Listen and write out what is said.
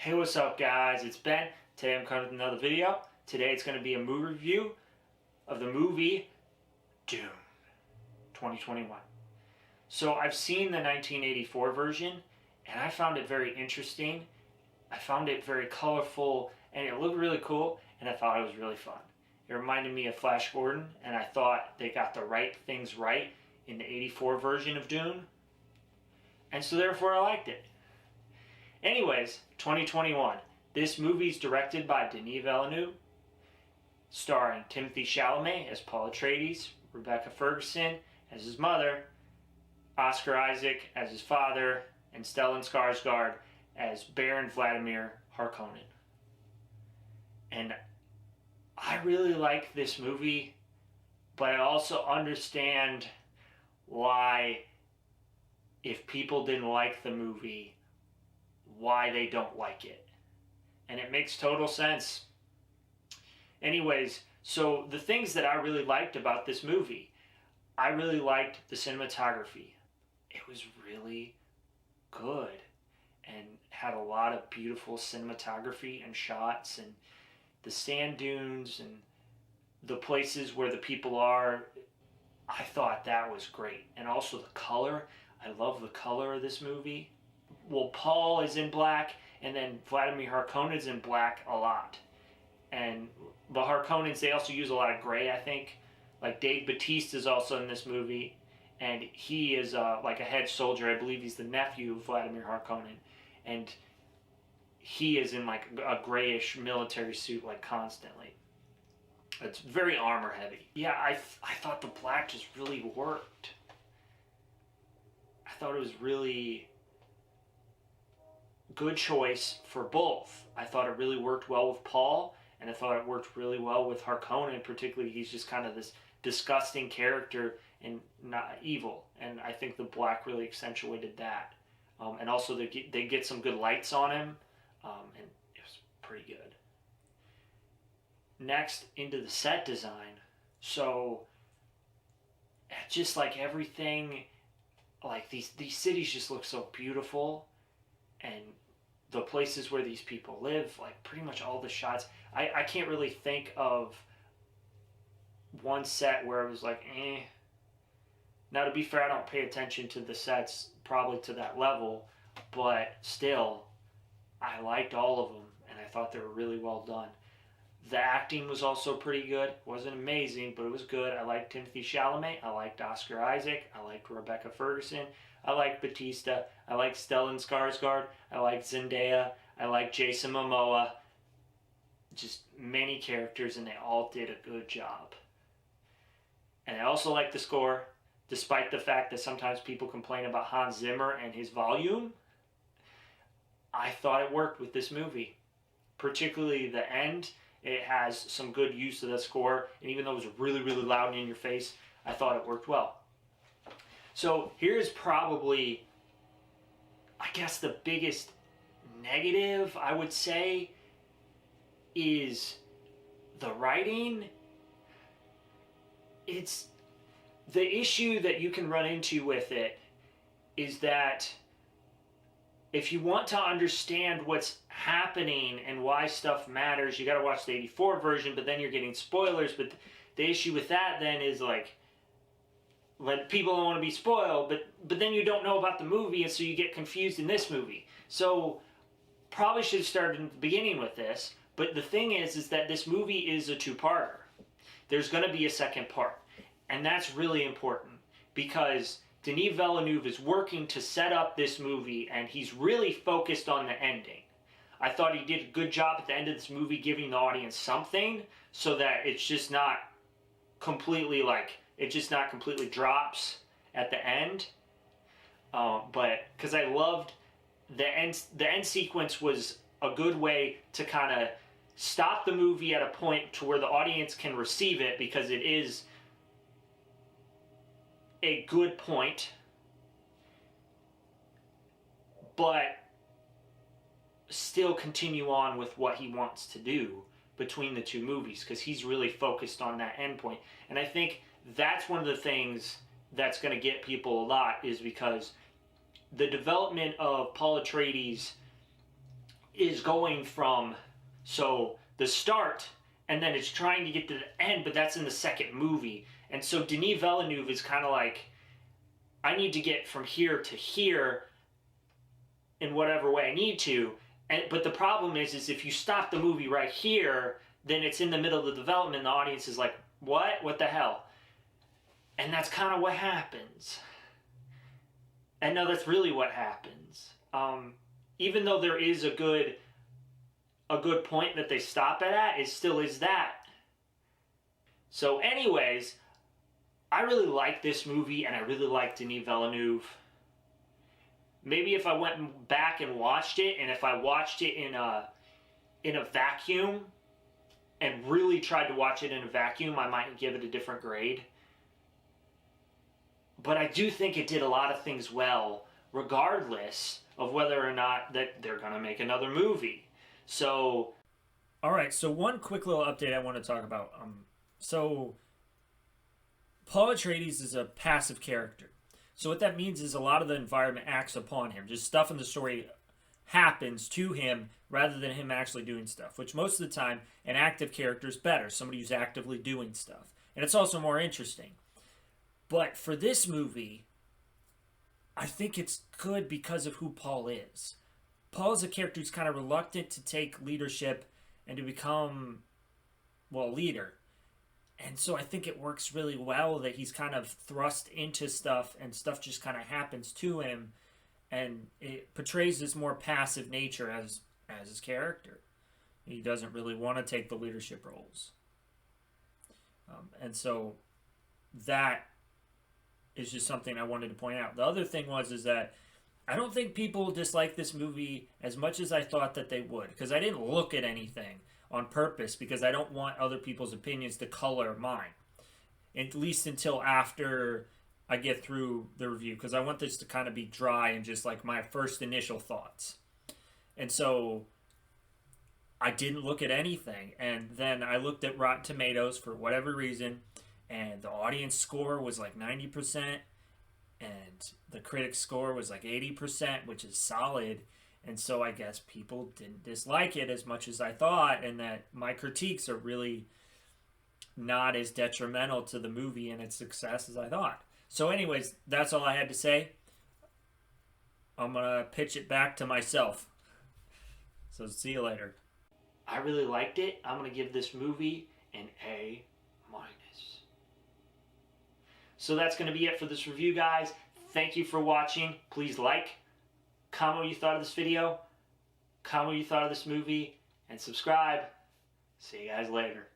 Hey, what's up guys? It's Ben. Today I'm coming with another video. Today it's going to be a movie review of the movie Dune 2021. So I've seen the 1984 version and I found it very interesting. I found it very colorful and it looked really cool and I thought it was really fun. It reminded me of Flash Gordon and I thought they got the right things right in the 84 version of Dune. And so therefore I liked it. Anyways, 2021. This movie's directed by Denis Villeneuve, starring Timothée Chalamet as Paul Atreides, Rebecca Ferguson as his mother, Oscar Isaac as his father, and Stellan Skarsgård as Baron Vladimir Harkonnen. And I really like this movie, but I also understand why, if people didn't like the movie, why they don't like it. And it makes total sense. Anyways, so the things that I really liked about this movie, I really liked the cinematography. It was really good and had a lot of beautiful cinematography and shots, and the sand dunes and the places where the people are. I thought that was great. And also the color. I love the color of this movie. Well, Paul is in black, and then Vladimir Harkonnen's in black a lot. And the Harkonnens, they also use a lot of gray, I think. Like Dave Bautista is also in this movie, and he is like a head soldier. I believe he's the nephew of Vladimir Harkonnen, and he is in like a grayish military suit like constantly. It's very armor heavy. Yeah, I thought the black just really worked. I thought it was really good choice for both. I thought it really worked well with Paul, and I thought it worked really well with Harkonnen. Particularly, he's just kind of this disgusting character and not evil, and I think the black really accentuated that. And also they get some good lights on him, and it was pretty good. Next, into the set design. So just like everything, like these cities just look so beautiful, and the places where these people live, like pretty much all the shots. I can't really think of one set where it was like, eh. Now, to be fair, I don't pay attention to the sets probably to that level, but still, I liked all of them, and I thought they were really well done. The acting was also pretty good. It wasn't amazing, but it was good. I liked Timothée Chalamet. I liked Oscar Isaac. I liked Rebecca Ferguson. I liked Bautista. I liked Stellan Skarsgård. I liked Zendaya. I liked Jason Momoa. Just many characters, and they all did a good job. And I also liked the score, despite the fact that sometimes people complain about Hans Zimmer and his volume. I thought it worked with this movie. Particularly the end. It has some good use of the score, and even though it was really, really loud and in your face, I thought it worked well. So here's probably, I guess, the biggest negative, I would say, is the writing. It's the issue that you can run into with it is that if you want to understand what's happening and why stuff matters, you got to watch the 84 version, but then you're getting spoilers. But the issue with that then is like, people don't want to be spoiled, but then you don't know about the movie, and so you get confused in this movie. So probably should have started at the beginning with this, but the thing is that this movie is a two-parter. There's going to be a second part, and that's really important because Denis Villeneuve is working to set up this movie, and he's really focused on the ending. I thought he did a good job at the end of this movie giving the audience something so that it's just not completely drops at the end. But because I loved the end sequence was a good way to kind of stop the movie at a point to where the audience can receive it, because it is a good point, but still continue on with what he wants to do between the two movies, because he's really focused on that end point. And I think that's one of the things that's going to get people a lot, is because the development of Paul Atreides is going from, so the start, and then it's trying to get to the end, but that's in the second movie. And so Denis Villeneuve is kind of like, I need to get from here to here in whatever way I need to. But the problem is if you stop the movie right here, then it's in the middle of the development, and the audience is like, what? What the hell? And that's kind of what happens. And no, that's really what happens. Even though there is a good point that they stop it at, it still is that. So anyways, I really like this movie, and I really like Denis Villeneuve. Maybe if I went back and watched it, and if I watched it in a vacuum, and really tried to watch it in a vacuum, I might give it a different grade. But I do think it did a lot of things well, regardless of whether or not that they're going to make another movie. So, all right, so one quick little update I want to talk about. So, Paul Atreides is a passive character. So what that means is a lot of the environment acts upon him. Just stuff in the story happens to him rather than him actually doing stuff, which most of the time, an active character is better, somebody who's actively doing stuff. And it's also more interesting. But for this movie, I think it's good because of who Paul is. Paul is a character who's kind of reluctant to take leadership and to become, well, a leader. And so I think it works really well that he's kind of thrust into stuff and stuff just kind of happens to him. And it portrays his more passive nature as his character. He doesn't really want to take the leadership roles. And so that is just something I wanted to point out. The other thing is that I don't think people dislike this movie as much as I thought that they would, because I didn't look at anything on purpose because I don't want other people's opinions to color mine, at least until after I get through the review, because I want this to kind of be dry and just like my first initial thoughts. And so I didn't look at anything, and then I looked at Rotten Tomatoes for whatever reason, and the audience score was like 90%, and the critic score was like 80%, which is solid. And so I guess people didn't dislike it as much as I thought, and that my critiques are really not as detrimental to the movie and its success as I thought. So anyways, that's all I had to say. I'm going to pitch it back to myself. So see you later. I really liked it. I'm going to give this movie an A-. So that's going to be it for this review, guys. Thank you for watching. Please like, comment what you thought of this video, comment what you thought of this movie, and subscribe. See you guys later.